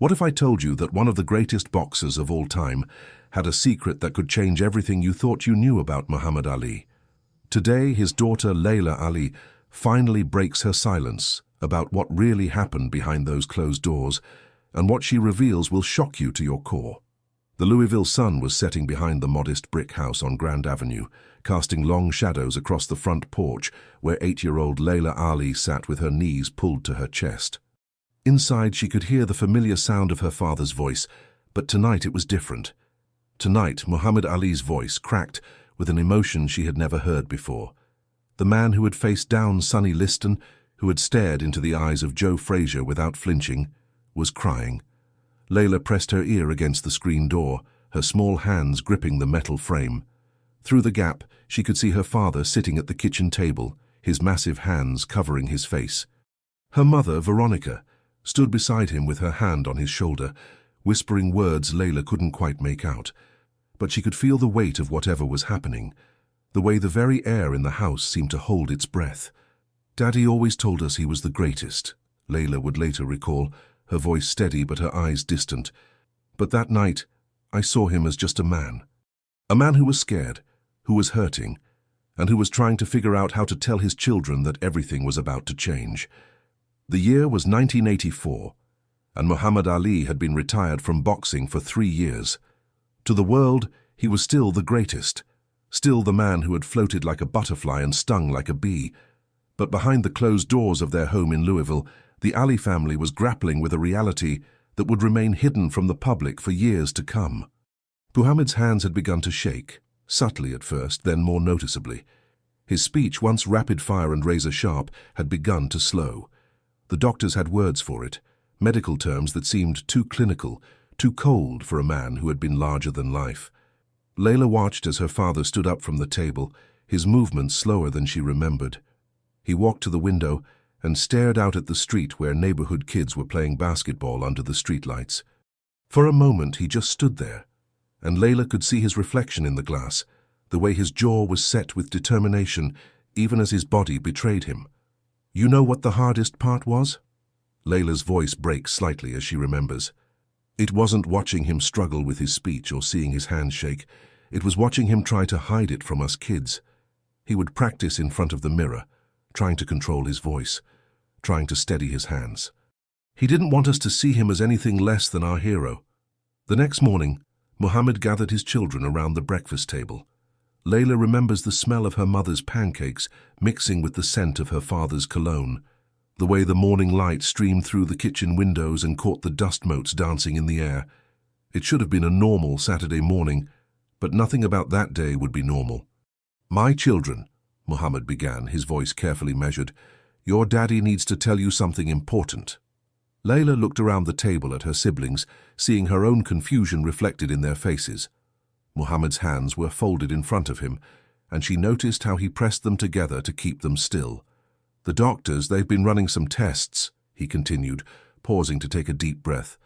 What if I told you that one of the greatest boxers of all time had a secret that could change everything you thought you knew about Muhammad Ali? Today, his daughter Laila Ali finally breaks her silence about what really happened behind those closed doors, and what she reveals will shock you to your core. The Louisville sun was setting behind the modest brick house on Grand Avenue, casting long shadows across the front porch where 8-year-old Laila Ali sat with her knees pulled to her chest. Inside, she could hear the familiar sound of her father's voice, but tonight it was different. Tonight, Muhammad Ali's voice cracked with an emotion she had never heard before. The man who had faced down Sonny Liston, who had stared into the eyes of Joe Frazier without flinching, was crying. Laila pressed her ear against the screen door, her small hands gripping the metal frame. Through the gap, she could see her father sitting at the kitchen table, his massive hands covering his face. Her mother, Veronica, stood beside him with her hand on his shoulder, whispering words Laila couldn't quite make out. But she could feel the weight of whatever was happening, the way the very air in the house seemed to hold its breath. "Daddy always told us he was the greatest," Laila would later recall, her voice steady but her eyes distant. "But that night, I saw him as just a man who was scared, who was hurting, and who was trying to figure out how to tell his children that everything was about to change." The year was 1984, and Muhammad Ali had been retired from boxing for 3 years. To the world, he was still the greatest, still the man who had floated like a butterfly and stung like a bee. But behind the closed doors of their home in Louisville, the Ali family was grappling with a reality that would remain hidden from the public for years to come. Muhammad's hands had begun to shake, subtly at first, then more noticeably. His speech, once rapid-fire and razor-sharp, had begun to slow. The doctors had words for it, medical terms that seemed too clinical, too cold for a man who had been larger than life. Laila watched as her father stood up from the table, his movements slower than she remembered. He walked to the window and stared out at the street where neighborhood kids were playing basketball under the streetlights. For a moment he just stood there, and Laila could see his reflection in the glass, the way his jaw was set with determination, even as his body betrayed him. "You know what the hardest part was?" Layla's voice breaks slightly as she remembers. It wasn't watching him struggle with his speech or seeing his hands shake. It was watching him try to hide it from us kids. He would practice in front of the mirror, trying to control his voice, trying to steady his hands. He didn't want us to see him as anything less than our hero. The next morning, Muhammad gathered his children around the breakfast table. Laila remembers the smell of her mother's pancakes mixing with the scent of her father's cologne, the way the morning light streamed through the kitchen windows and caught the dust motes dancing in the air. It should have been a normal Saturday morning, but nothing about that day would be normal. "My children," Muhammad began, his voice carefully measured, "your daddy needs to tell you something important." Laila looked around the table at her siblings, seeing her own confusion reflected in their faces. Muhammad's hands were folded in front of him, and she noticed how he pressed them together to keep them still. "The doctors, they've been running some tests," he continued, pausing to take a deep breath,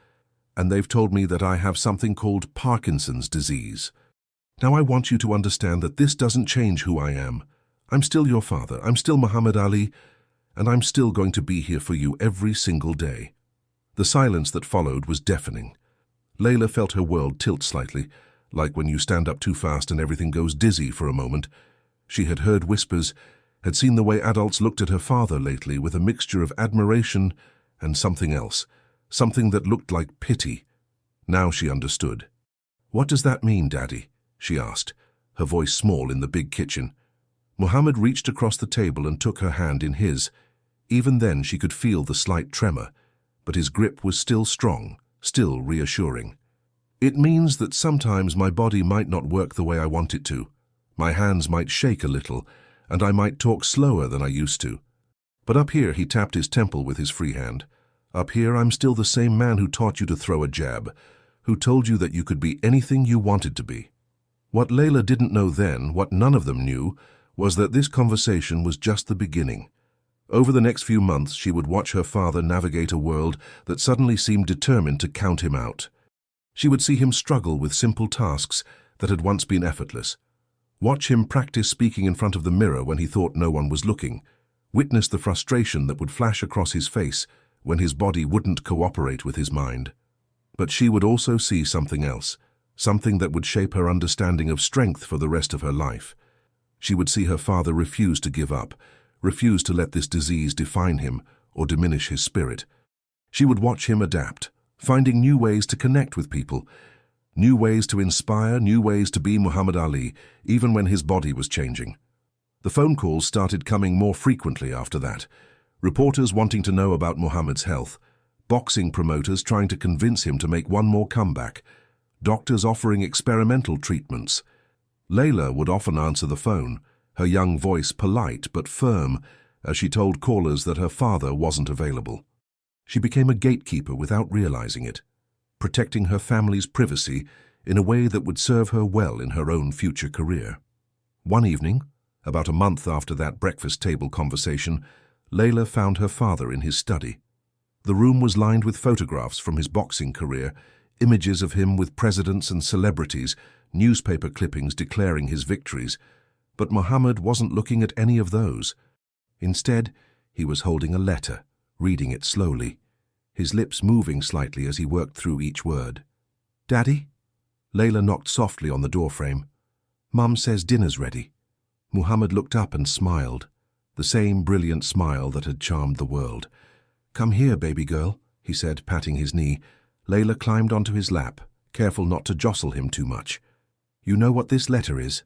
"and they've told me that I have something called Parkinson's disease. Now I want you to understand that this doesn't change who I am. I'm still your father, I'm still Muhammad Ali, and I'm still going to be here for you every single day." The silence that followed was deafening. Laila felt her world tilt slightly, like when you stand up too fast and everything goes dizzy for a moment. She had heard whispers, had seen the way adults looked at her father lately with a mixture of admiration and something else, something that looked like pity. Now she understood. "What does that mean, Daddy?" she asked, her voice small in the big kitchen. Muhammad reached across the table and took her hand in his. Even then she could feel the slight tremor, but his grip was still strong, still reassuring. "It means that sometimes my body might not work the way I want it to. My hands might shake a little, and I might talk slower than I used to. But up here," he tapped his temple with his free hand, "up here I'm still the same man who taught you to throw a jab, who told you that you could be anything you wanted to be." What Laila didn't know then, what none of them knew, was that this conversation was just the beginning. Over the next few months, she would watch her father navigate a world that suddenly seemed determined to count him out. She would see him struggle with simple tasks that had once been effortless. Watch him practice speaking in front of the mirror when he thought no one was looking. Witness the frustration that would flash across his face when his body wouldn't cooperate with his mind. But she would also see something else, something that would shape her understanding of strength for the rest of her life. She would see her father refuse to give up, refuse to let this disease define him or diminish his spirit. She would watch him adapt, finding new ways to connect with people, new ways to inspire, new ways to be Muhammad Ali, even when his body was changing. The phone calls started coming more frequently after that. Reporters wanting to know about Muhammad's health, boxing promoters trying to convince him to make one more comeback, doctors offering experimental treatments. Laila would often answer the phone, her young voice polite but firm, as she told callers that her father wasn't available. She became a gatekeeper without realizing it, protecting her family's privacy in a way that would serve her well in her own future career. One evening, about a month after that breakfast table conversation, Laila found her father in his study. The room was lined with photographs from his boxing career, images of him with presidents and celebrities, newspaper clippings declaring his victories. But Muhammad wasn't looking at any of those. Instead, he was holding a letter, reading it slowly, his lips moving slightly as he worked through each word. "Daddy?" Laila knocked softly on the doorframe. "Mum says dinner's ready." Muhammad looked up and smiled, the same brilliant smile that had charmed the world. "Come here, baby girl," he said, patting his knee. Laila climbed onto his lap, careful not to jostle him too much. "You know what this letter is?"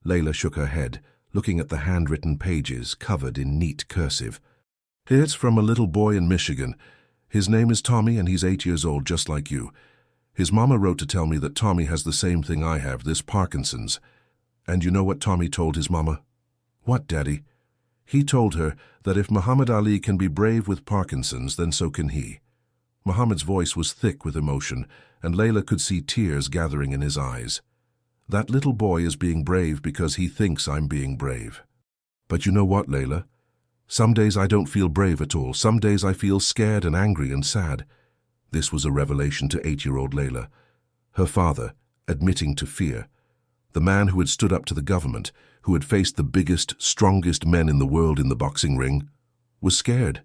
Laila shook her head, looking at the handwritten pages covered in neat cursive. "It's from a little boy in Michigan. His name is Tommy and he's 8 years old, just like you. His mama wrote to tell me that Tommy has the same thing I have, this Parkinson's. And you know what Tommy told his mama?" "What, Daddy?" "He told her that if Muhammad Ali can be brave with Parkinson's, then so can he." Muhammad's voice was thick with emotion, and Laila could see tears gathering in his eyes. "That little boy is being brave because he thinks I'm being brave. But you know what, Laila? Some days I don't feel brave at all. Some days I feel scared and angry and sad." This was a revelation to 8-year-old Laila. Her father, admitting to fear. The man who had stood up to the government, who had faced the biggest, strongest men in the world in the boxing ring, was scared.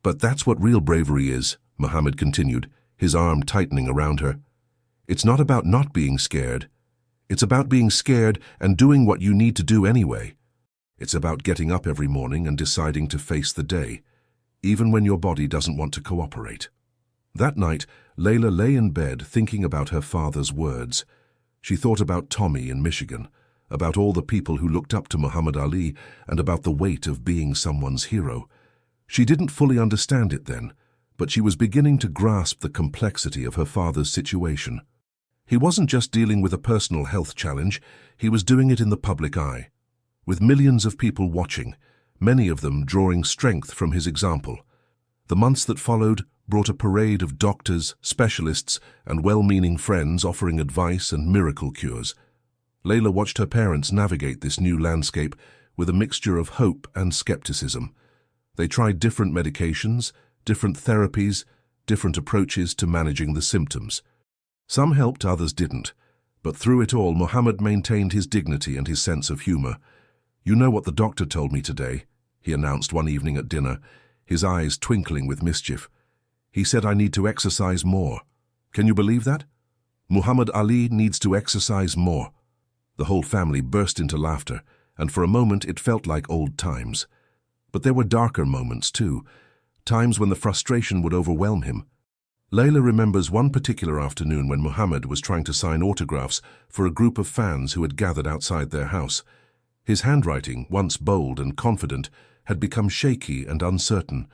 "But that's what real bravery is," Muhammad continued, his arm tightening around her. "It's not about not being scared. It's about being scared and doing what you need to do anyway. It's about getting up every morning and deciding to face the day, even when your body doesn't want to cooperate." That night, Laila lay in bed thinking about her father's words. She thought about Tommy in Michigan, about all the people who looked up to Muhammad Ali, and about the weight of being someone's hero. She didn't fully understand it then, but she was beginning to grasp the complexity of her father's situation. He wasn't just dealing with a personal health challenge, he was doing it in the public eye, with millions of people watching, many of them drawing strength from his example. The months that followed brought a parade of doctors, specialists, and well-meaning friends offering advice and miracle cures. Laila watched her parents navigate this new landscape with a mixture of hope and skepticism. They tried different medications, different therapies, different approaches to managing the symptoms. Some helped, others didn't. But through it all, Muhammad maintained his dignity and his sense of humor. "You know what the doctor told me today," he announced one evening at dinner, his eyes twinkling with mischief. "He said I need to exercise more. Can you believe that? Muhammad Ali needs to exercise more." The whole family burst into laughter, and for a moment it felt like old times. But there were darker moments too, times when the frustration would overwhelm him. Laila remembers one particular afternoon when Muhammad was trying to sign autographs for a group of fans who had gathered outside their house. His handwriting, once bold and confident, had become shaky and uncertain.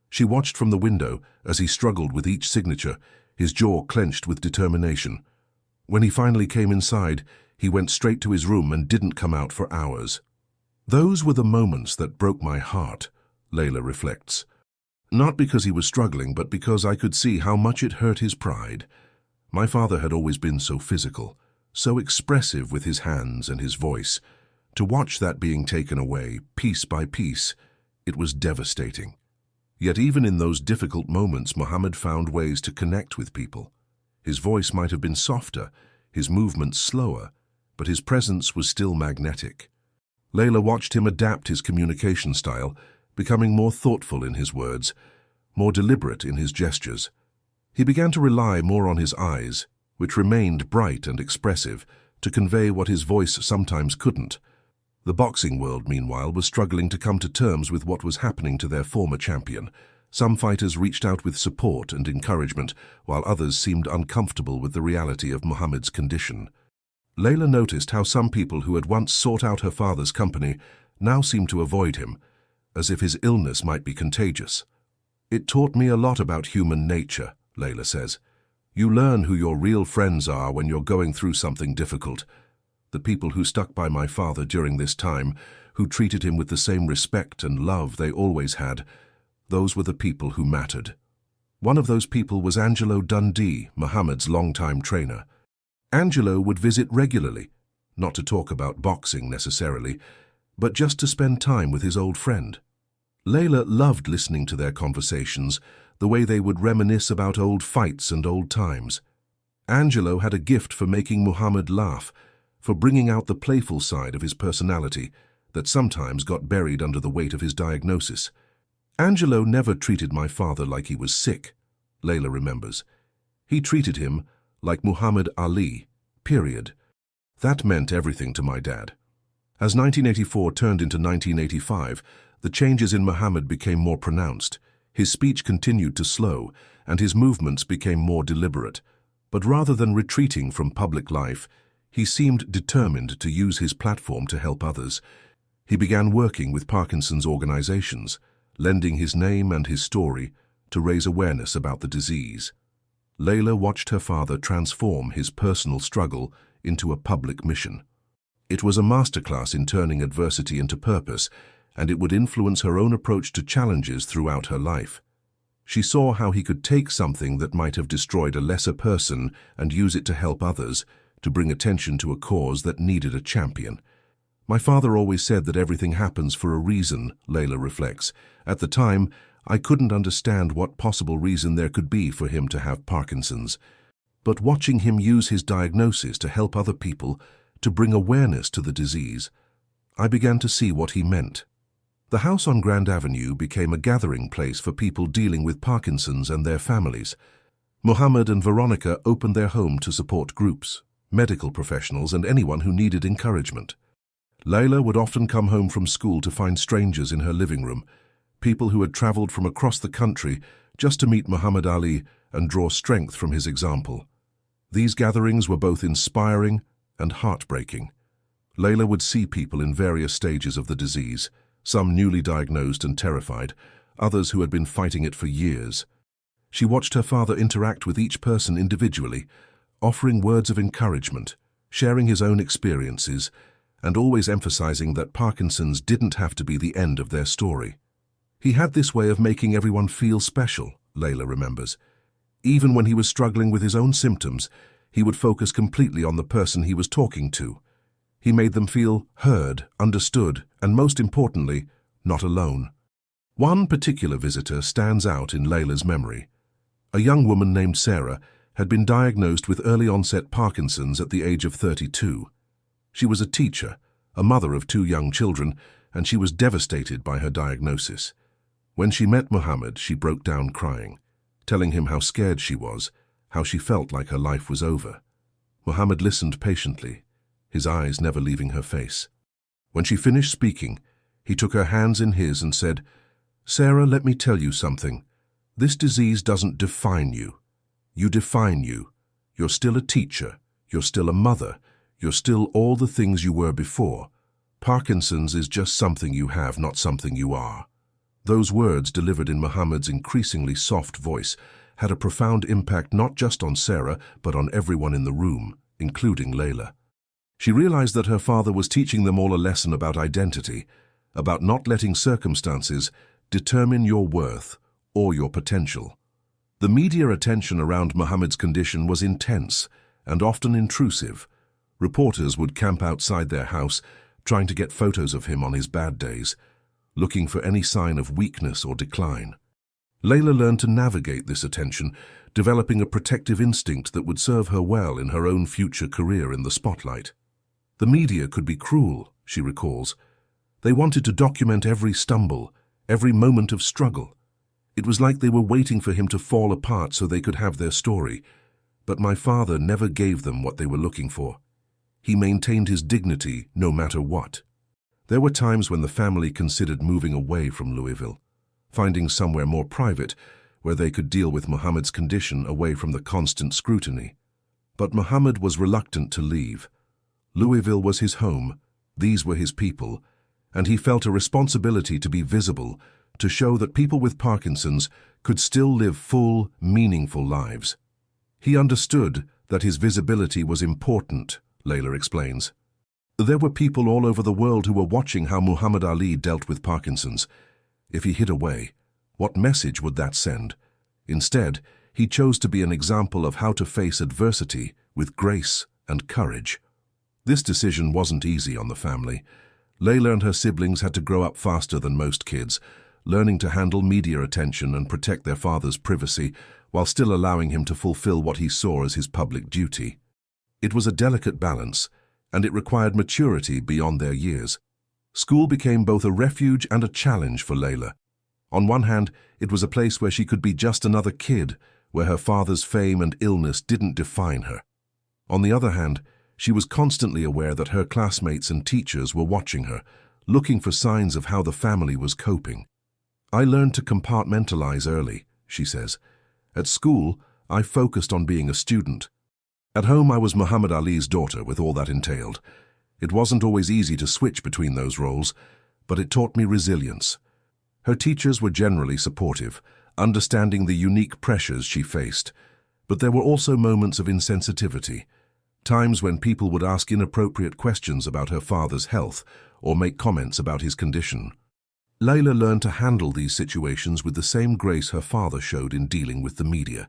She watched from the window as he struggled with each signature, his jaw clenched with determination. When he finally came inside, he went straight to his room and didn't come out for hours. "Those were the moments that broke my heart," Laila reflects. "Not because he was struggling, but because I could see how much it hurt his pride. My father had always been so physical, so expressive with his hands and his voice. To watch that being taken away, piece by piece, it was devastating. Yet even in those difficult moments, Muhammad found ways to connect with people. His voice might have been softer, his movements slower, but his presence was still magnetic. Laila watched him adapt his communication style, becoming more thoughtful in his words, more deliberate in his gestures. He began to rely more on his eyes, which remained bright and expressive, to convey what his voice sometimes couldn't. The boxing world, meanwhile, was struggling to come to terms with what was happening to their former champion. Some fighters reached out with support and encouragement, while others seemed uncomfortable with the reality of Muhammad's condition. Laila noticed how some people who had once sought out her father's company now seemed to avoid him, as if his illness might be contagious. "It taught me a lot about human nature," Laila says. "You learn who your real friends are when you're going through something difficult. The people who stuck by my father during this time, who treated him with the same respect and love they always had, those were the people who mattered." One of those people was Angelo Dundee, Muhammad's longtime trainer. Angelo would visit regularly, not to talk about boxing necessarily, but just to spend time with his old friend. Laila loved listening to their conversations, the way they would reminisce about old fights and old times. Angelo had a gift for making Muhammad laugh, for bringing out the playful side of his personality that sometimes got buried under the weight of his diagnosis. "Angelo never treated my father like he was sick," Laila remembers. "He treated him like Muhammad Ali, period. That meant everything to my dad." As 1984 turned into 1985, the changes in Muhammad became more pronounced. His speech continued to slow, and his movements became more deliberate. But rather than retreating from public life, he seemed determined to use his platform to help others. He began working with Parkinson's organizations, lending his name and his story to raise awareness about the disease. Laila watched her father transform his personal struggle into a public mission. It was a masterclass in turning adversity into purpose, and it would influence her own approach to challenges throughout her life. She saw how he could take something that might have destroyed a lesser person and use it to help others, to bring attention to a cause that needed a champion. "My father always said that everything happens for a reason," Laila reflects. "At the time, I couldn't understand what possible reason there could be for him to have Parkinson's. But watching him use his diagnosis to help other people, to bring awareness to the disease, I began to see what he meant." The house on Grand Avenue became a gathering place for people dealing with Parkinson's and their families. Muhammad and Veronica opened their home to support groups, medical professionals, and anyone who needed encouragement. Laila would often come home from school to find strangers in her living room, people who had traveled from across the country just to meet Muhammad Ali and draw strength from his example. These gatherings were both inspiring and heartbreaking. Laila would see people in various stages of the disease, some newly diagnosed and terrified, others who had been fighting it for years. She watched her father interact with each person individually, offering words of encouragement, sharing his own experiences, and always emphasizing that Parkinson's didn't have to be the end of their story. He had this way of making everyone feel special, Laila remembers. Even when he was struggling with his own symptoms, he would focus completely on the person he was talking to. He made them feel heard, understood, and most importantly, not alone. One particular visitor stands out in Laila's memory. A young woman named Sarah had been diagnosed with early-onset Parkinson's at the age of 32. She was a teacher, a mother of 2 young children, and she was devastated by her diagnosis. When she met Muhammad, she broke down crying, telling him how scared she was, how she felt like her life was over. Muhammad listened patiently, his eyes never leaving her face. When she finished speaking, he took her hands in his and said, "Sarah, let me tell you something. This disease doesn't define you. You define you. You're still a teacher. You're still a mother. You're still all the things you were before. Parkinson's is just something you have, not something you are." Those words, delivered in Muhammad's increasingly soft voice, had a profound impact not just on Sarah, but on everyone in the room, including Laila. She realized that her father was teaching them all a lesson about identity, about not letting circumstances determine your worth or your potential. The media attention around Muhammad's condition was intense and often intrusive. Reporters would camp outside their house, trying to get photos of him on his bad days, looking for any sign of weakness or decline. Laila learned to navigate this attention, developing a protective instinct that would serve her well in her own future career in the spotlight. The media could be cruel, she recalls. They wanted to document every stumble, every moment of struggle. It was like they were waiting for him to fall apart so they could have their story. But my father never gave them what they were looking for. He maintained his dignity no matter what. There were times when the family considered moving away from Louisville, finding somewhere more private where they could deal with Muhammad's condition away from the constant scrutiny. But Muhammad was reluctant to leave. Louisville was his home, these were his people, and he felt a responsibility to be visible, to show that people with Parkinson's could still live full, meaningful lives. He understood that his visibility was important, Laila explains. There were people all over the world who were watching how Muhammad Ali dealt with Parkinson's. If he hid away, what message would that send? Instead, he chose to be an example of how to face adversity with grace and courage. This decision wasn't easy on the family. Laila and her siblings had to grow up faster than most kids, learning to handle media attention and protect their father's privacy while still allowing him to fulfill what he saw as his public duty. It was a delicate balance, and it required maturity beyond their years. School became both a refuge and a challenge for Laila. On one hand, it was a place where she could be just another kid, where her father's fame and illness didn't define her. On the other hand, she was constantly aware that her classmates and teachers were watching her, looking for signs of how the family was coping. I learned to compartmentalize early, she says. At school, I focused on being a student. At home, I was Muhammad Ali's daughter with all that entailed. It wasn't always easy to switch between those roles, but it taught me resilience. Her teachers were generally supportive, understanding the unique pressures she faced. But there were also moments of insensitivity, times when people would ask inappropriate questions about her father's health or make comments about his condition. Laila learned to handle these situations with the same grace her father showed in dealing with the media.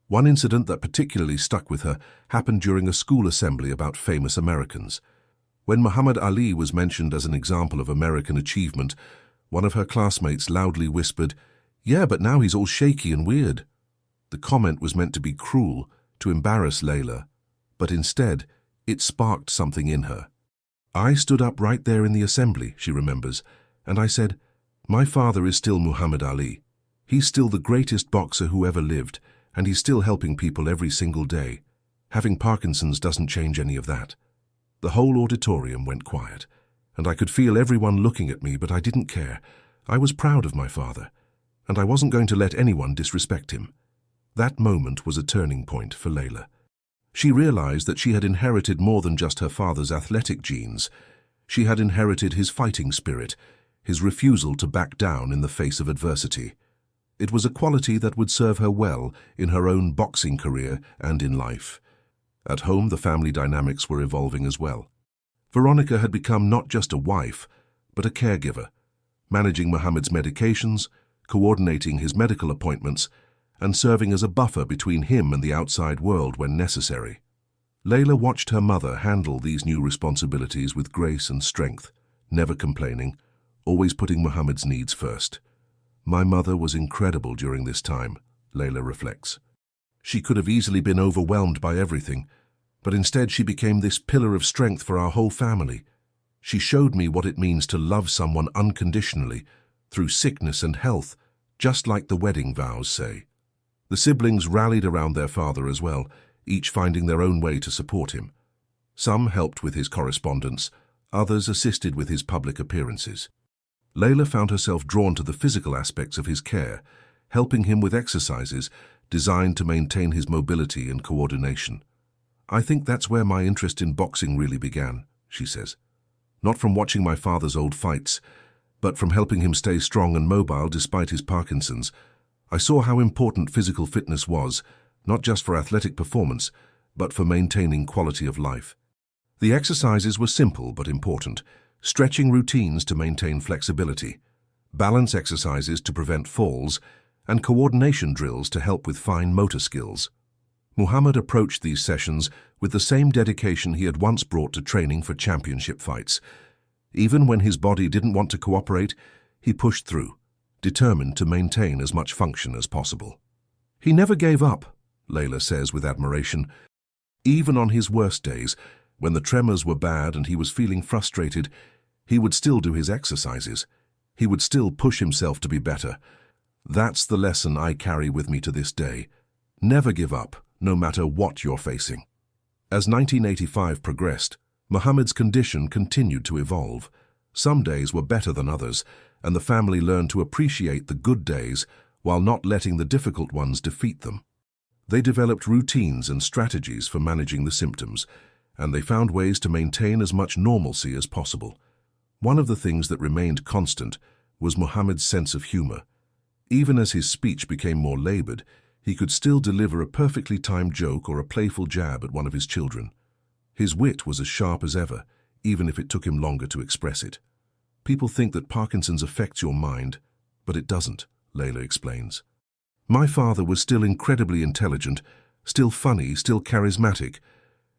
One incident that particularly stuck with her happened during a school assembly about famous Americans. When Muhammad Ali was mentioned as an example of American achievement, one of her classmates loudly whispered, "Yeah, but now he's all shaky and weird." The comment was meant to be cruel, to embarrass Laila, but instead, it sparked something in her. I stood up right there in the assembly, she remembers, and I said, "My father is still Muhammad Ali. He's still the greatest boxer who ever lived, and he's still helping people every single day. Having Parkinson's doesn't change any of that." The whole auditorium went quiet, and I could feel everyone looking at me, but I didn't care. I was proud of my father, and I wasn't going to let anyone disrespect him. That moment was a turning point for Laila. She realized that she had inherited more than just her father's athletic genes. She had inherited his fighting spirit, his refusal to back down in the face of adversity. It was a quality that would serve her well in her own boxing career and in life. At home, the family dynamics were evolving as well. Veronica had become not just a wife, but a caregiver, managing Muhammad's medications, coordinating his medical appointments, and serving as a buffer between him and the outside world when necessary. Laila watched her mother handle these new responsibilities with grace and strength, never complaining, always putting Muhammad's needs first. "My mother was incredible during this time," Laila reflects. "She could have easily been overwhelmed by everything, but instead she became this pillar of strength for our whole family. She showed me what it means to love someone unconditionally, through sickness and health, just like the wedding vows say." The siblings rallied around their father as well, each finding their own way to support him. Some helped with his correspondence, others assisted with his public appearances. Laila found herself drawn to the physical aspects of his care, helping him with exercises designed to maintain his mobility and coordination. "I think that's where my interest in boxing really began," she says. "Not from watching my father's old fights, but from helping him stay strong and mobile despite his Parkinson's. I saw how important physical fitness was, not just for athletic performance, but for maintaining quality of life." The exercises were simple but important: stretching routines to maintain flexibility, balance exercises to prevent falls, and coordination drills to help with fine motor skills. Muhammad approached these sessions with the same dedication he had once brought to training for championship fights. Even when his body didn't want to cooperate, he pushed through, determined to maintain as much function as possible. "He never gave up," Laila says with admiration. Even on his worst days, when the tremors were bad and he was feeling frustrated, he would still do his exercises. He would still push himself to be better. That's the lesson I carry with me to this day. Never give up, no matter what you're facing. As 1985 progressed, Muhammad's condition continued to evolve. Some days were better than others, and the family learned to appreciate the good days while not letting the difficult ones defeat them. They developed routines and strategies for managing the symptoms, and they found ways to maintain as much normalcy as possible. One of the things that remained constant was Muhammad's sense of humor. Even as his speech became more labored, he could still deliver a perfectly timed joke or a playful jab at one of his children. His wit was as sharp as ever, even if it took him longer to express it. People think that Parkinson's affects your mind, but it doesn't, Laila explains. My father was still incredibly intelligent, still funny, still charismatic.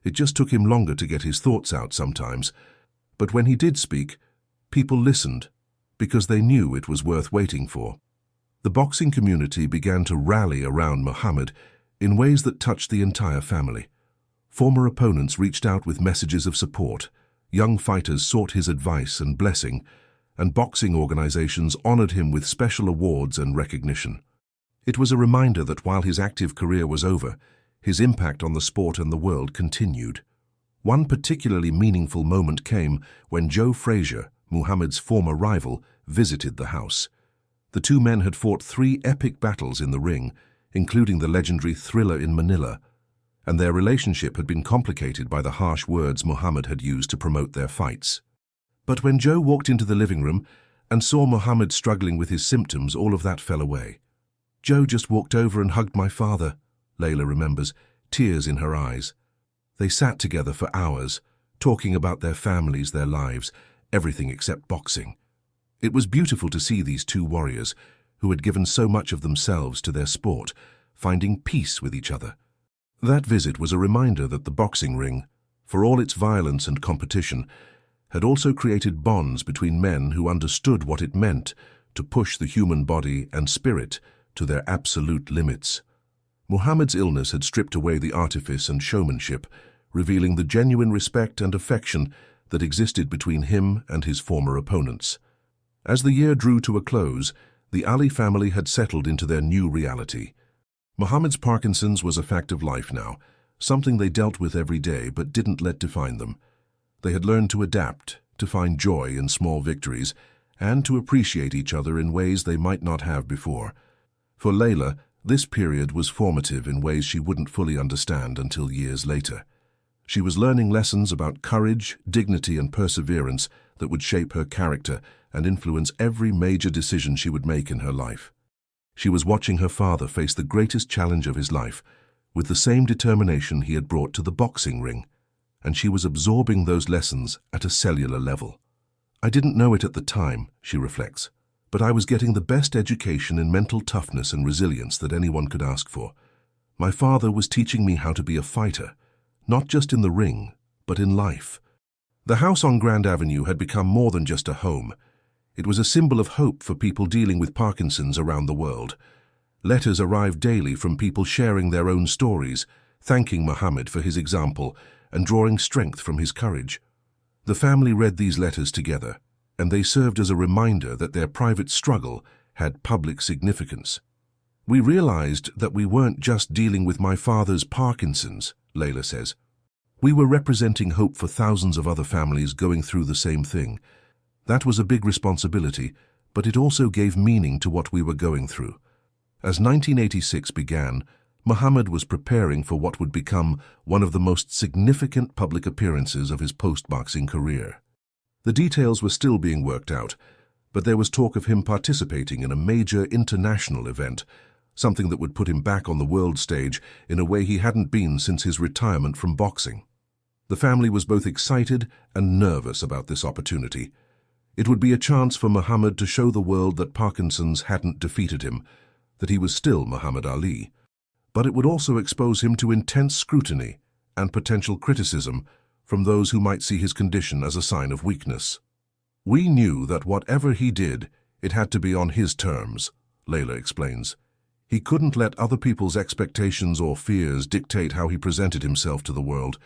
It just took him longer to get his thoughts out sometimes. But when he did speak, people listened, because they knew it was worth waiting for. The boxing community began to rally around Muhammad in ways that touched the entire family. Former opponents reached out with messages of support, young fighters sought his advice and blessing, and boxing organizations honored him with special awards and recognition. It was a reminder that while his active career was over, his impact on the sport and the world continued. One particularly meaningful moment came when Joe Frazier, Muhammad's former rival, visited the house. The two men had fought 3 epic battles in the ring, including the legendary Thriller in Manila, and their relationship had been complicated by the harsh words Muhammad had used to promote their fights. But when Joe walked into the living room and saw Muhammad struggling with his symptoms, all of that fell away. Joe just walked over and hugged my father, Laila remembers, tears in her eyes. They sat together for hours, talking about their families, their lives, everything except boxing. It was beautiful to see these two warriors, who had given so much of themselves to their sport, finding peace with each other. That visit was a reminder that the boxing ring, for all its violence and competition, had also created bonds between men who understood what it meant to push the human body and spirit to their absolute limits. Muhammad's illness had stripped away the artifice and showmanship, revealing the genuine respect and affection that existed between him and his former opponents. As the year drew to a close, the Ali family had settled into their new reality. Muhammad's Parkinson's was a fact of life now, something they dealt with every day but didn't let define them. They had learned to adapt, to find joy in small victories, and to appreciate each other in ways they might not have before. For Laila, this period was formative in ways she wouldn't fully understand until years later. She was learning lessons about courage, dignity, and perseverance that would shape her character and influence every major decision she would make in her life. She was watching her father face the greatest challenge of his life with the same determination he had brought to the boxing ring, and she was absorbing those lessons at a cellular level. I didn't know it at the time, she reflects, but I was getting the best education in mental toughness and resilience that anyone could ask for. My father was teaching me how to be a fighter, not just in the ring, but in life. The house on Grand Avenue had become more than just a home. It was a symbol of hope for people dealing with Parkinson's around the world. Letters arrived daily from people sharing their own stories, thanking Muhammad for his example and drawing strength from his courage. The family read these letters together, and they served as a reminder that their private struggle had public significance. We realized that we weren't just dealing with my father's Parkinson's, Laila says. We were representing hope for thousands of other families going through the same thing. That was a big responsibility, but it also gave meaning to what we were going through. As 1986 began, Muhammad was preparing for what would become one of the most significant public appearances of his post-boxing career. The details were still being worked out, but there was talk of him participating in a major international event, something that would put him back on the world stage in a way he hadn't been since his retirement from boxing. The family was both excited and nervous about this opportunity. It would be a chance for Muhammad to show the world that Parkinson's hadn't defeated him, that he was still Muhammad Ali. But it would also expose him to intense scrutiny and potential criticism from those who might see his condition as a sign of weakness. We knew that whatever he did, it had to be on his terms, Laila explains. He couldn't let other people's expectations or fears dictate how he presented himself to the world.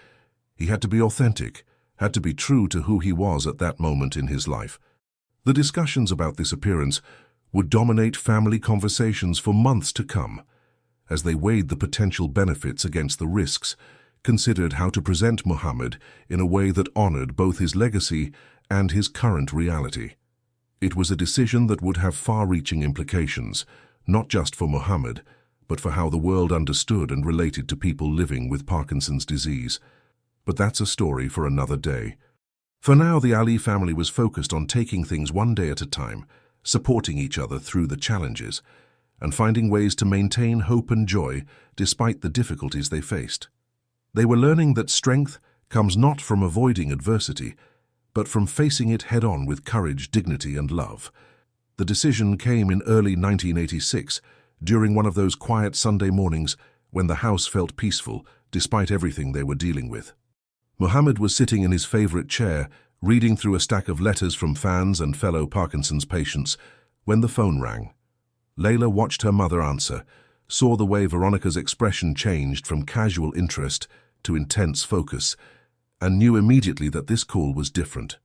He had to be authentic, had to be true to who he was at that moment in his life. The discussions about this appearance would dominate family conversations for months to come, as they weighed the potential benefits against the risks, considered how to present Muhammad in a way that honored both his legacy and his current reality. It was a decision that would have far-reaching implications, not just for Muhammad, but for how the world understood and related to people living with Parkinson's disease. But that's a story for another day. For now, the Ali family was focused on taking things one day at a time, supporting each other through the challenges, and finding ways to maintain hope and joy despite the difficulties they faced. They were learning that strength comes not from avoiding adversity, but from facing it head-on with courage, dignity, and love. The decision came in early 1986, during one of those quiet Sunday mornings when the house felt peaceful despite everything they were dealing with. Muhammad was sitting in his favorite chair, reading through a stack of letters from fans and fellow Parkinson's patients, when the phone rang. Laila watched her mother answer, saw the way Veronica's expression changed from casual interest to intense focus, and knew immediately that this call was different.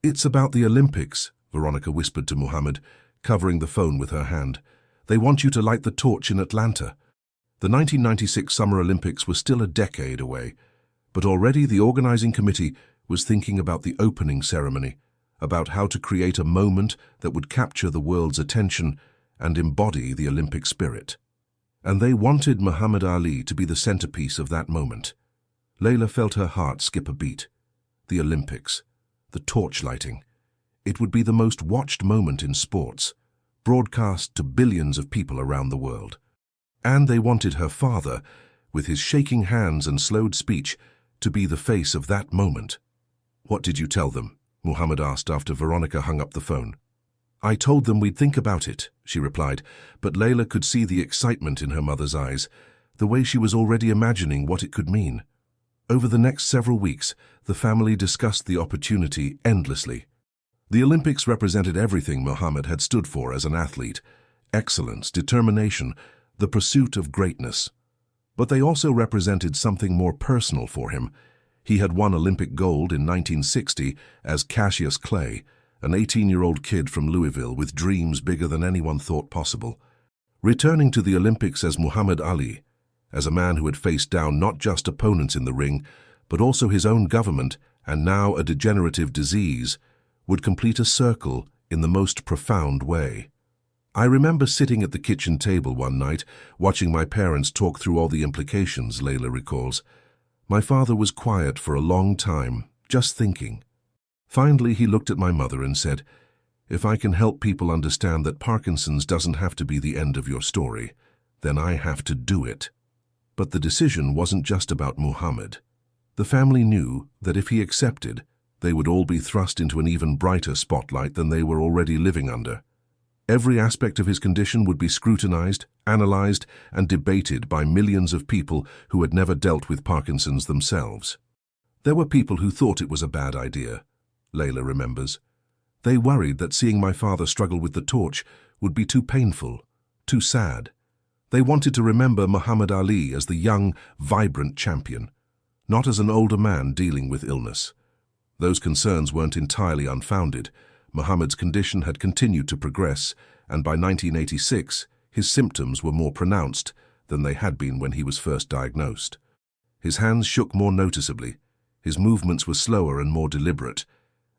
"It's about the Olympics," Veronica whispered to Muhammad, covering the phone with her hand. "They want you to light the torch in Atlanta." The 1996 Summer Olympics were still a decade away, but already the organizing committee was thinking about the opening ceremony, about how to create a moment that would capture the world's attention and embody the Olympic spirit. And they wanted Muhammad Ali to be the centerpiece of that moment. Laila felt her heart skip a beat. The Olympics, the torch lighting. It would be the most watched moment in sports, broadcast to billions of people around the world. And they wanted her father, with his shaking hands and slowed speech, to be the face of that moment. "What did you tell them?" Muhammad asked after Veronica hung up the phone. "I told them we'd think about it," she replied, but Laila could see the excitement in her mother's eyes, the way she was already imagining what it could mean. Over the next several weeks, the family discussed the opportunity endlessly. The Olympics represented everything Muhammad had stood for as an athlete: excellence, determination, the pursuit of greatness. But they also represented something more personal for him. He had won Olympic gold in 1960 as Cassius Clay, an 18-year-old kid from Louisville with dreams bigger than anyone thought possible. Returning to the Olympics as Muhammad Ali, as a man who had faced down not just opponents in the ring, but also his own government and now a degenerative disease, would complete a circle in the most profound way. "I remember sitting at the kitchen table one night, watching my parents talk through all the implications," Laila recalls. "My father was quiet for a long time, just thinking. Finally, he looked at my mother and said, 'If I can help people understand that Parkinson's doesn't have to be the end of your story, then I have to do it.' But the decision wasn't just about Muhammad. The family knew that if he accepted, they would all be thrust into an even brighter spotlight than they were already living under. Every aspect of his condition would be scrutinized, analyzed, and debated by millions of people who had never dealt with Parkinson's themselves. There were people who thought it was a bad idea," Laila remembers. "They worried that seeing my father struggle with the torch would be too painful, too sad. They wanted to remember Muhammad Ali as the young, vibrant champion, not as an older man dealing with illness." Those concerns weren't entirely unfounded. Muhammad's condition had continued to progress, and by 1986, his symptoms were more pronounced than they had been when he was first diagnosed. His hands shook more noticeably, his movements were slower and more deliberate,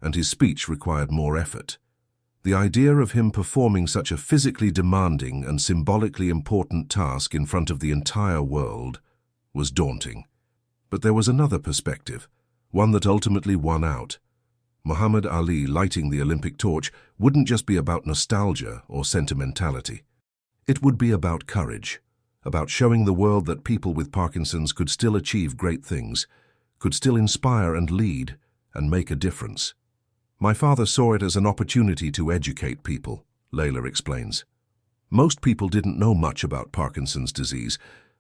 and his speech required more effort. The idea of him performing such a physically demanding and symbolically important task in front of the entire world was daunting. But there was another perspective, one that ultimately won out. Muhammad Ali lighting the Olympic torch wouldn't just be about nostalgia or sentimentality. It would be about courage, about showing the world that people with Parkinson's could still achieve great things, could still inspire and lead and make a difference. "My father saw it as an opportunity to educate people," Laila explains. "Most people didn't know much about Parkinson's disease.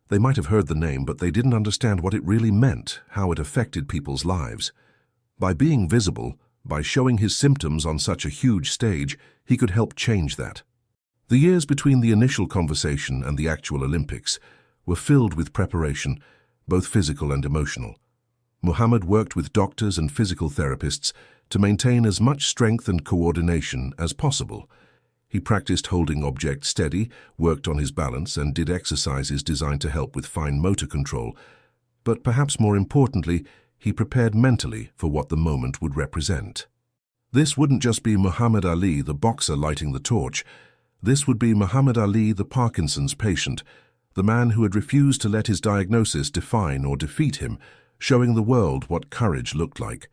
They might have heard the name, but they didn't understand what it really meant, how it affected people's lives. By being visible, by showing his symptoms on such a huge stage, he could help change that." The years between the initial conversation and the actual Olympics were filled with preparation, both physical and emotional. Muhammad worked with doctors and physical therapists to maintain as much strength and coordination as possible. He practiced holding objects steady, worked on his balance, and did exercises designed to help with fine motor control. But perhaps more importantly, he prepared mentally for what the moment would represent. This wouldn't just be Muhammad Ali, the boxer, lighting the torch. This would be Muhammad Ali, the Parkinson's patient, the man who had refused to let his diagnosis define or defeat him, showing the world what courage looked like.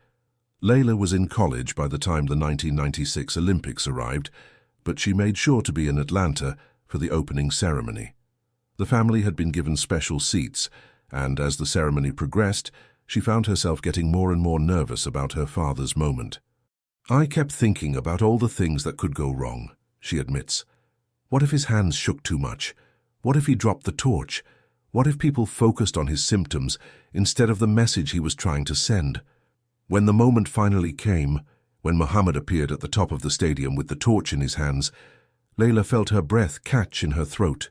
Laila was in college by the time the 1996 Olympics arrived, but she made sure to be in Atlanta for the opening ceremony. The family had been given special seats, and as the ceremony progressed, she found herself getting more and more nervous about her father's moment. "I kept thinking about all the things that could go wrong," she admits. What if his hands shook too much? What if he dropped the torch? What if people focused on his symptoms instead of the message he was trying to send? When the moment finally came, when Muhammad appeared at the top of the stadium with the torch in his hands, Laila felt her breath catch in her throat.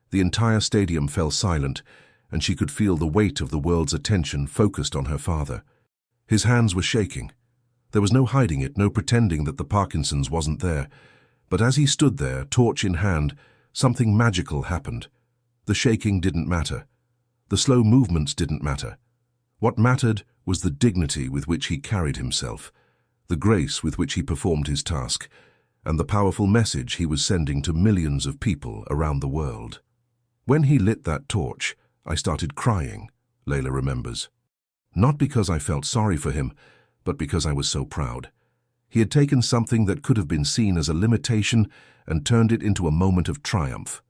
The entire stadium fell silent, and she could feel the weight of the world's attention focused on her father. His hands were shaking. There was no hiding it, no pretending that the Parkinson's wasn't there. But as he stood there, torch in hand, something magical happened. The shaking didn't matter. The slow movements didn't matter. What mattered was the dignity with which he carried himself, the grace with which he performed his task, and the powerful message he was sending to millions of people around the world. When he lit that torch, I started crying, Laila remembers. Not because I felt sorry for him, but because I was so proud. He had taken something that could have been seen as a limitation and turned it into a moment of triumph.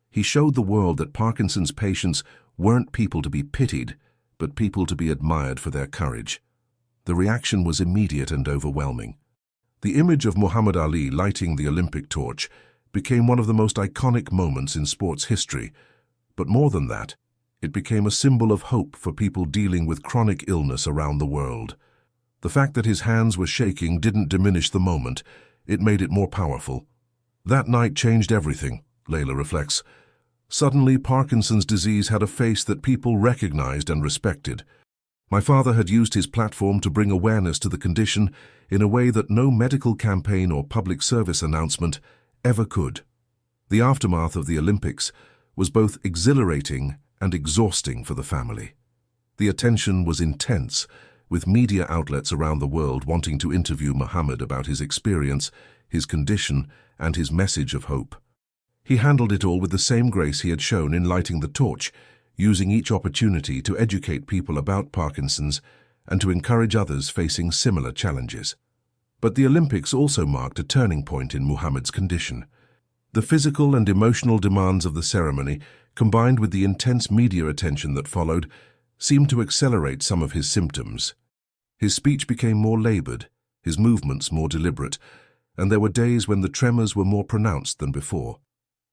He showed the world that Parkinson's patients weren't people to be pitied, but people to be admired for their courage. The reaction was immediate and overwhelming. The image of Muhammad Ali lighting the Olympic torch became one of the most iconic moments in sports history. But more than that, it became a symbol of hope for people dealing with chronic illness around the world. The fact that his hands were shaking didn't diminish the moment, it made it more powerful. That night changed everything, Laila reflects. Suddenly, Parkinson's disease had a face that people recognized and respected. My father had used his platform to bring awareness to the condition in a way that no medical campaign or public service announcement ever could. The aftermath of the Olympics was both exhilarating and exhausting for the family. The attention was intense, with media outlets around the world wanting to interview Muhammad about his experience, his condition, and his message of hope. He handled it all with the same grace he had shown in lighting the torch, using each opportunity to educate people about Parkinson's and to encourage others facing similar challenges. But the Olympics also marked a turning point in Muhammad's condition. The physical and emotional demands of the ceremony, combined with the intense media attention that followed, seemed to accelerate some of his symptoms. His speech became more labored, his movements more deliberate, and there were days when the tremors were more pronounced than before.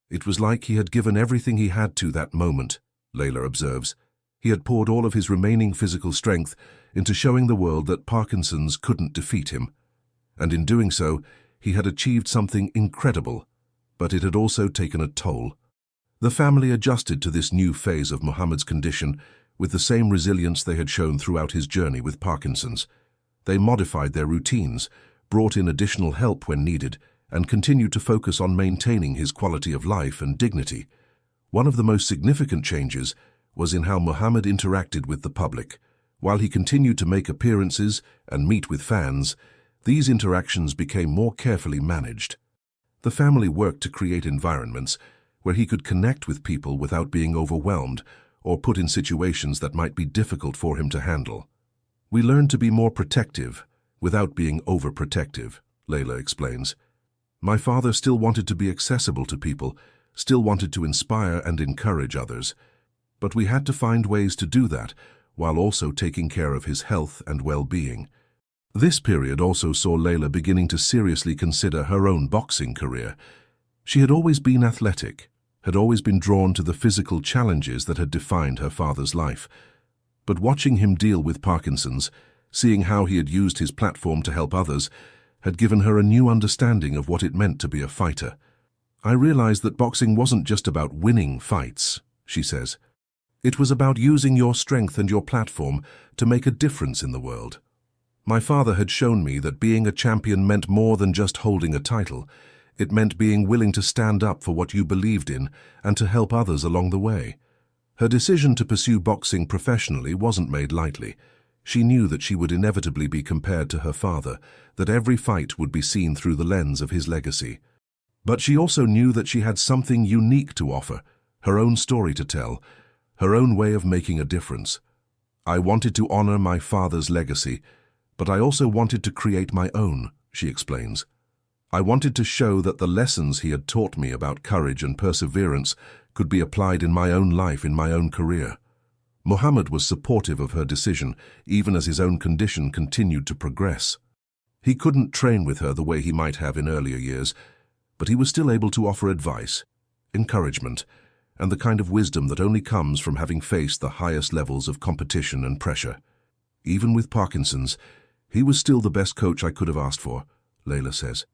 It was like he had given everything he had to that moment, Laila observes. He had poured all of his remaining physical strength into showing the world that Parkinson's couldn't defeat him. And in doing so, he had achieved something incredible, but it had also taken a toll. The family adjusted to this new phase of Muhammad's condition with the same resilience they had shown throughout his journey with Parkinson's. They modified their routines, brought in additional help when needed, and continued to focus on maintaining his quality of life and dignity. One of the most significant changes was in how Muhammad interacted with the public. While he continued to make appearances and meet with fans, these interactions became more carefully managed. The family worked to create environments where he could connect with people without being overwhelmed or put in situations that might be difficult for him to handle. We learned to be more protective without being overprotective, Laila explains. My father still wanted to be accessible to people, still wanted to inspire and encourage others. But we had to find ways to do that while also taking care of his health and well-being. This period also saw Laila beginning to seriously consider her own boxing career. She had always been athletic, had always been drawn to the physical challenges that had defined her father's life. But watching him deal with Parkinson's, seeing how he had used his platform to help others, had given her a new understanding of what it meant to be a fighter. I realized that boxing wasn't just about winning fights, she says. It was about using your strength and your platform to make a difference in the world. My father had shown me that being a champion meant more than just holding a title. It meant being willing to stand up for what you believed in and to help others along the way. Her decision to pursue boxing professionally wasn't made lightly. She knew that she would inevitably be compared to her father, that every fight would be seen through the lens of his legacy. But she also knew that she had something unique to offer, her own story to tell, her own way of making a difference. I wanted to honor my father's legacy, but I also wanted to create my own, she explains. I wanted to show that the lessons he had taught me about courage and perseverance could be applied in my own life, in my own career. Muhammad was supportive of her decision, even as his own condition continued to progress. He couldn't train with her the way he might have in earlier years, but he was still able to offer advice, encouragement, and the kind of wisdom that only comes from having faced the highest levels of competition and pressure. Even with Parkinson's, he was still the best coach I could have asked for, Laila says.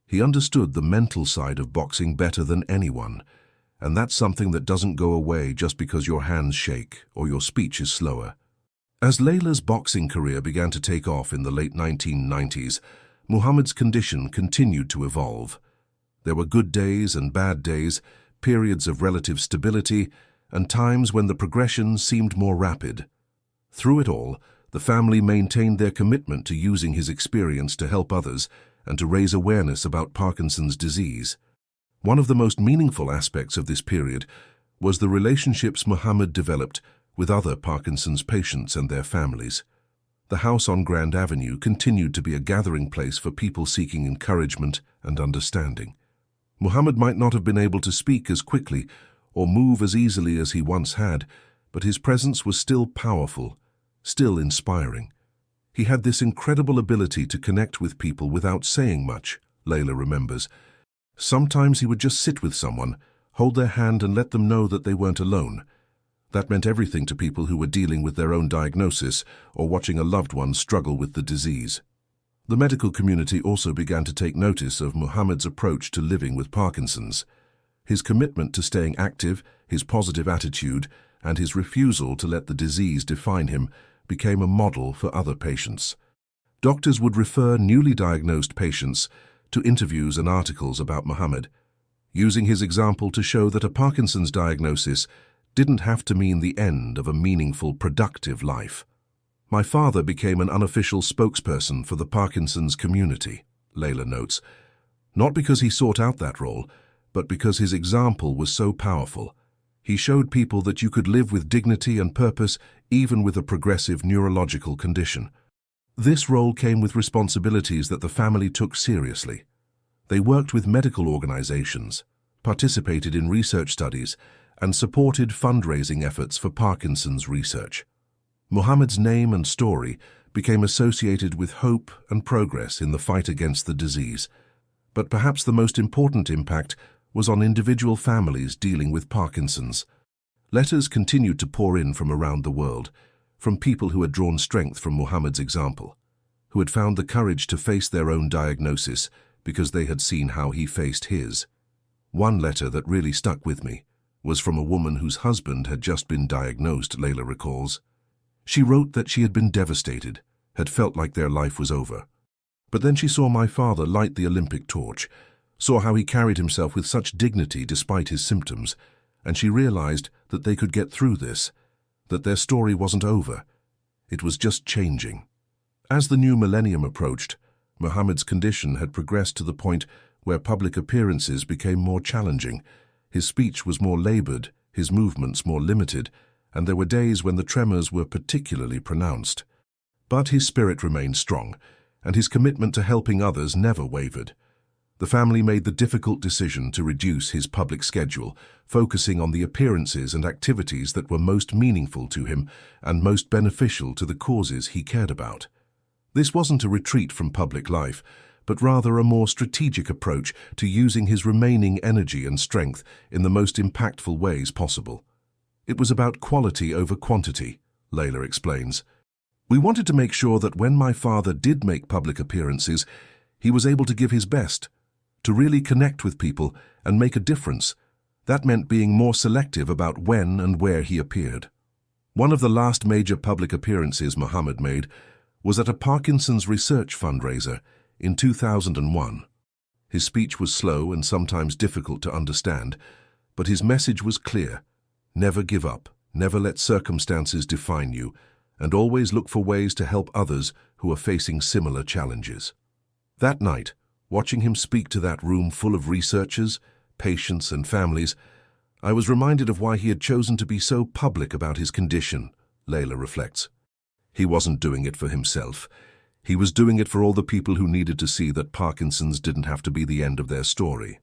He understood the mental side of boxing better than anyone, and that's something that doesn't go away just because your hands shake or your speech is slower. As Laila's boxing career began to take off in the late 1990s, Muhammad's condition continued to evolve. There were good days and bad days, periods of relative stability, and times when the progression seemed more rapid. Through it all, the family maintained their commitment to using his experience to help others and to raise awareness about Parkinson's disease. One of the most meaningful aspects of this period was the relationships Muhammad developed with other Parkinson's patients and their families. The house on Grand Avenue continued to be a gathering place for people seeking encouragement and understanding. Muhammad might not have been able to speak as quickly or move as easily as he once had, but his presence was still powerful, still inspiring. He had this incredible ability to connect with people without saying much, Laila remembers. Sometimes he would just sit with someone, hold their hand and let them know that they weren't alone. That meant everything to people who were dealing with their own diagnosis or watching a loved one struggle with the disease. The medical community also began to take notice of Muhammad's approach to living with Parkinson's. His commitment to staying active, his positive attitude, and his refusal to let the disease define him became a model for other patients. Doctors would refer newly diagnosed patients to interviews and articles about Muhammad, using his example to show that a Parkinson's diagnosis didn't have to mean the end of a meaningful, productive life. My father became an unofficial spokesperson for the Parkinson's community, Laila notes, not because he sought out that role, but because his example was so powerful. He showed people that you could live with dignity and purpose even with a progressive neurological condition. This role came with responsibilities that the family took seriously. They worked with medical organizations, participated in research studies, and supported fundraising efforts for Parkinson's research. Muhammad's name and story became associated with hope and progress in the fight against the disease. But perhaps the most important impact was on individual families dealing with Parkinson's. Letters continued to pour in from around the world, from people who had drawn strength from Muhammad's example, who had found the courage to face their own diagnosis because they had seen how he faced his. One letter that really stuck with me was from a woman whose husband had just been diagnosed, Laila recalls. She wrote that she had been devastated, had felt like their life was over. But then she saw my father light the Olympic torch, saw how he carried himself with such dignity despite his symptoms, and she realized that they could get through this, that their story wasn't over. It was just changing. As the new millennium approached, Muhammad's condition had progressed to the point where public appearances became more challenging. His speech was more labored, his movements more limited, and there were days when the tremors were particularly pronounced. But his spirit remained strong, and his commitment to helping others never wavered. The family made the difficult decision to reduce his public schedule, focusing on the appearances and activities that were most meaningful to him and most beneficial to the causes he cared about. This wasn't a retreat from public life, but rather a more strategic approach to using his remaining energy and strength in the most impactful ways possible. It was about quality over quantity, Laila explains. We wanted to make sure that when my father did make public appearances, he was able to give his best, to really connect with people and make a difference. That meant being more selective about when and where he appeared. One of the last major public appearances Muhammad made was at a Parkinson's research fundraiser in 2001. His speech was slow and sometimes difficult to understand, but his message was clear. Never give up, never let circumstances define you, and always look for ways to help others who are facing similar challenges. That night, watching him speak to that room full of researchers, patients, and families, I was reminded of why he had chosen to be so public about his condition, Laila reflects. He wasn't doing it for himself. He was doing it for all the people who needed to see that Parkinson's didn't have to be the end of their story.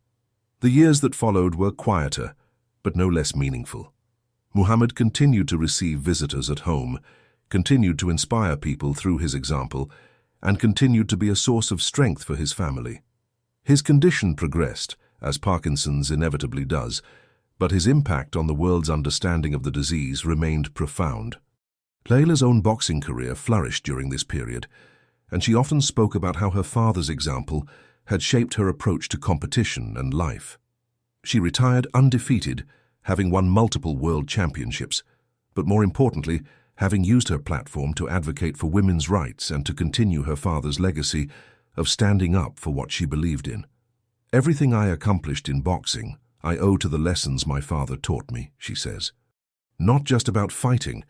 The years that followed were quieter, but no less meaningful. Muhammad continued to receive visitors at home, continued to inspire people through his example, and continued to be a source of strength for his family. His condition progressed, as Parkinson's inevitably does, but his impact on the world's understanding of the disease remained profound. Laila's own boxing career flourished during this period, and she often spoke about how her father's example had shaped her approach to competition and life. She retired undefeated, having won multiple world championships, but more importantly, having used her platform to advocate for women's rights and to continue her father's legacy of standing up for what she believed in. "Everything I accomplished in boxing, I owe to the lessons my father taught me," she says. Not just about fighting,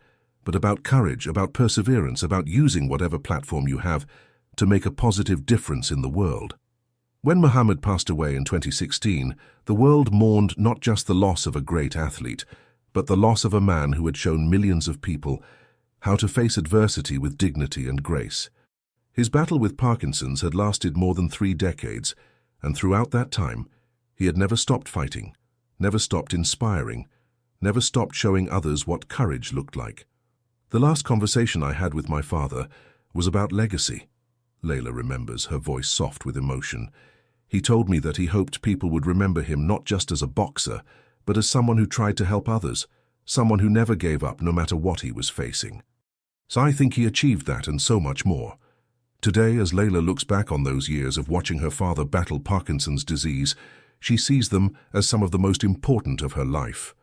but about courage, about perseverance, about using whatever platform you have to make a positive difference in the world. When Muhammad passed away in 2016, the world mourned not just the loss of a great athlete, but the loss of a man who had shown millions of people how to face adversity with dignity and grace. His battle with Parkinson's had lasted more than 3 decades, and throughout that time, he had never stopped fighting, never stopped inspiring, never stopped showing others what courage looked like. The last conversation I had with my father was about legacy. Laila remembers, her voice soft with emotion. He told me that he hoped people would remember him not just as a boxer, but as someone who tried to help others, someone who never gave up no matter what he was facing. So I think he achieved that and so much more. Today, as Laila looks back on those years of watching her father battle Parkinson's disease, she sees them as some of the most important of her life.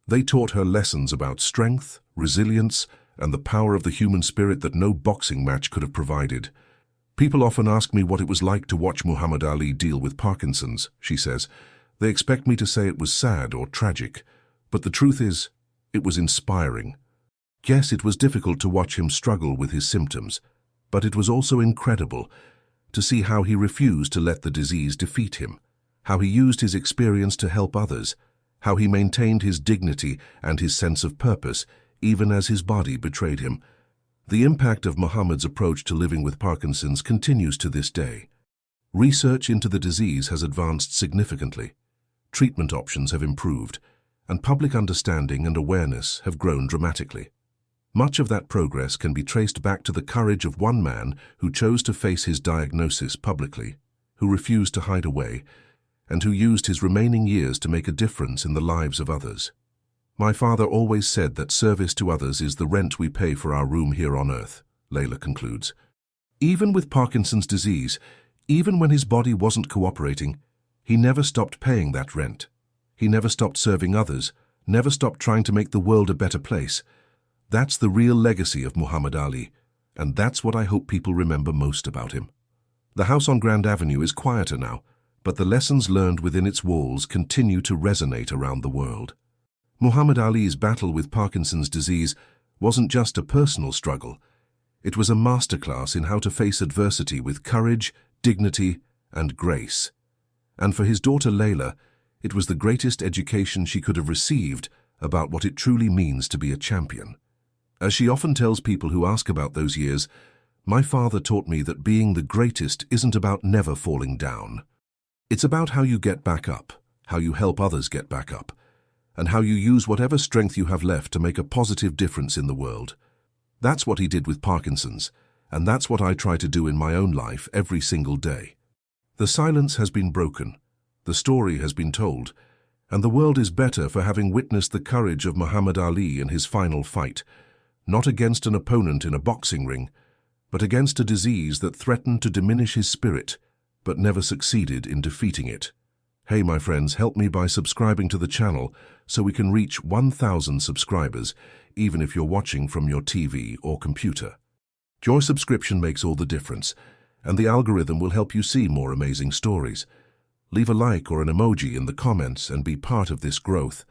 They taught her lessons about strength, resilience, and the power of the human spirit that no boxing match could have provided. "People often ask me what it was like to watch Muhammad Ali deal with Parkinson's," she says. "They expect me to say it was sad or tragic, but the truth is, it was inspiring. Yes, it was difficult to watch him struggle with his symptoms, but it was also incredible to see how he refused to let the disease defeat him, how he used his experience to help others, how he maintained his dignity and his sense of purpose, even as his body betrayed him." The impact of Muhammad's approach to living with Parkinson's continues to this day. Research into the disease has advanced significantly. Treatment options have improved, and public understanding and awareness have grown dramatically. Much of that progress can be traced back to the courage of one man who chose to face his diagnosis publicly, who refused to hide away, and who used his remaining years to make a difference in the lives of others. "My father always said that service to others is the rent we pay for our room here on earth," Laila concludes. Even with Parkinson's disease, even when his body wasn't cooperating, he never stopped paying that rent. He never stopped serving others, never stopped trying to make the world a better place. That's the real legacy of Muhammad Ali, and that's what I hope people remember most about him. The house on Grand Avenue is quieter now, but the lessons learned within its walls continue to resonate around the world. Muhammad Ali's battle with Parkinson's disease wasn't just a personal struggle. It was a masterclass in how to face adversity with courage, dignity, and grace. And for his daughter Laila, it was the greatest education she could have received about what it truly means to be a champion. As she often tells people who ask about those years, "My father taught me that being the greatest isn't about never falling down. It's about how you get back up, how you help others get back up, and how you use whatever strength you have left to make a positive difference in the world." That's what he did with Parkinson's, and that's what I try to do in my own life every single day. The silence has been broken, the story has been told, and the world is better for having witnessed the courage of Muhammad Ali in his final fight, not against an opponent in a boxing ring, but against a disease that threatened to diminish his spirit, but never succeeded in defeating it. Hey, my friends, help me by subscribing to the channel so we can reach 1,000 subscribers, even if you're watching from your TV or computer. Your subscription makes all the difference, and the algorithm will help you see more amazing stories. Leave a like or an emoji in the comments and be part of this growth.